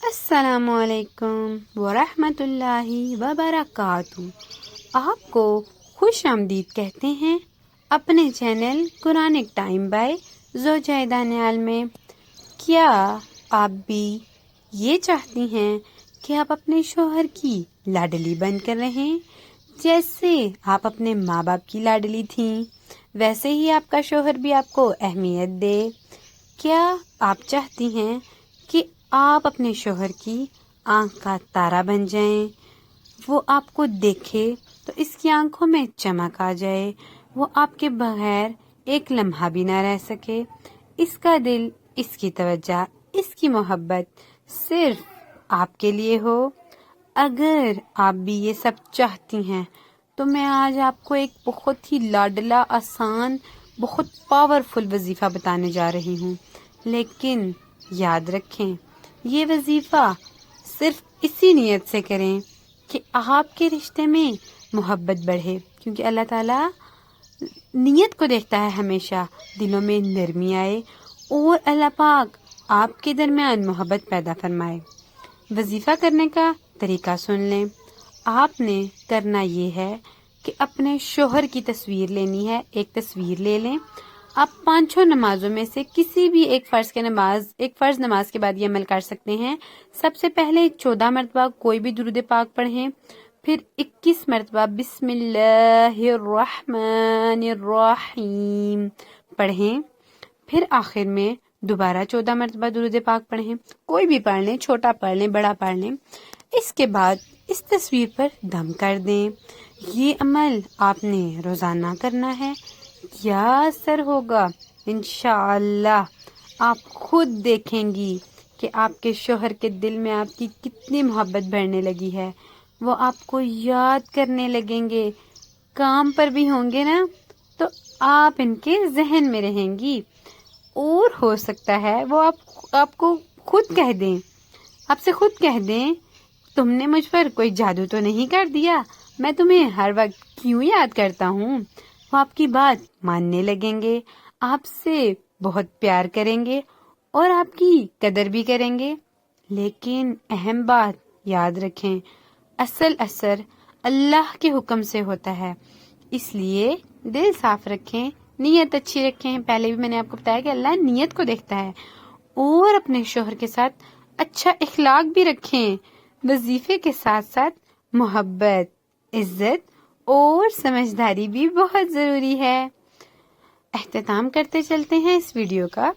السلام علیکم ورحمۃ اللہ وبرکاتہ۔ آپ کو خوش آمدید کہتے ہیں اپنے چینل قرآنک ٹائم بائی زوجہ دانیال میں۔ کیا آپ بھی یہ چاہتی ہیں کہ آپ اپنے شوہر کی لاڈلی بن کر رہیں؟ جیسے آپ اپنے ماں باپ کی لاڈلی تھیں ویسے ہی آپ کا شوہر بھی آپ کو اہمیت دے۔ کیا آپ چاہتی ہیں کہ آپ اپنے شوہر کی آنکھ کا تارا بن جائیں؟ وہ آپ کو دیکھے تو اس کی آنکھوں میں چمک آ جائے، وہ آپ کے بغیر ایک لمحہ بھی نہ رہ سکے، اس کا دل، اس کی توجہ، اس کی محبت صرف آپ کے لیے ہو۔ اگر آپ بھی یہ سب چاہتی ہیں تو میں آج آپ کو ایک بہت ہی لاڈلا، آسان، بہت پاورفل وظیفہ بتانے جا رہی ہوں۔ لیکن یاد رکھیں، یہ وظیفہ صرف اسی نیت سے کریں کہ آپ کے رشتے میں محبت بڑھے، کیونکہ اللہ تعالیٰ نیت کو دیکھتا ہے، ہمیشہ دلوں میں نرمی آئے اور اللہ پاک آپ کے درمیان محبت پیدا فرمائے۔ وظیفہ کرنے کا طریقہ سن لیں۔ آپ نے کرنا یہ ہے کہ اپنے شوہر کی تصویر لینی ہے، ایک تصویر لے لیں۔ آپ 5 نمازوں میں سے کسی بھی ایک فرض نماز کے بعد یہ عمل کر سکتے ہیں۔ سب سے پہلے 14 مرتبہ کوئی بھی درود پاک پڑھیں، پھر 21 مرتبہ بسم اللہ الرحمن الرحیم پڑھیں، پھر آخر میں دوبارہ 14 مرتبہ درود پاک پڑھیں۔ کوئی بھی پڑھ لیں، چھوٹا پڑھ لیں، بڑا پڑھ لیں۔ اس کے بعد اس تصویر پر دم کر دیں۔ یہ عمل آپ نے روزانہ کرنا ہے۔ کیا اثر ہوگا؟ انشاءاللہ آپ خود دیکھیں گی کہ آپ کے شوہر کے دل میں آپ کی کتنی محبت بڑھنے لگی ہے۔ وہ آپ کو یاد کرنے لگیں گے، کام پر بھی ہوں گے نا تو آپ ان کے ذہن میں رہیں گی، اور ہو سکتا ہے وہ آپ کو خود کہہ دیں، آپ سے خود کہہ دیں، تم نے مجھ پر کوئی جادو تو نہیں کر دیا، میں تمہیں ہر وقت کیوں یاد کرتا ہوں۔ وہ آپ کی بات ماننے لگیں گے، آپ سے بہت پیار کریں گے اور آپ کی قدر بھی کریں گے۔ لیکن اہم بات یاد رکھیں، اصل اثر اللہ کے حکم سے ہوتا ہے، اس لیے دل صاف رکھیں، نیت اچھی رکھیں۔ پہلے بھی میں نے آپ کو بتایا کہ اللہ نیت کو دیکھتا ہے، اور اپنے شوہر کے ساتھ اچھا اخلاق بھی رکھیں۔ وظیفے کے ساتھ ساتھ محبت، عزت اور سمجھداری بھی بہت ضروری ہے۔ اختتام کرتے چلتے ہیں اس ویڈیو کا۔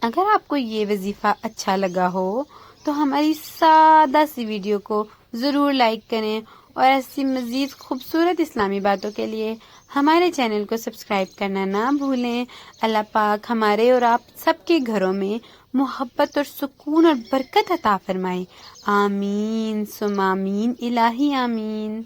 اگر آپ کو یہ وظیفہ اچھا لگا ہو تو ہماری سادہ سی ویڈیو کو ضرور لائک کریں، اور ایسی مزید خوبصورت اسلامی باتوں کے لیے ہمارے چینل کو سبسکرائب کرنا نہ بھولیں۔ اللہ پاک ہمارے اور آپ سب کے گھروں میں محبت اور سکون اور برکت عطا فرمائے۔ آمین ثم آمین، الہی آمین۔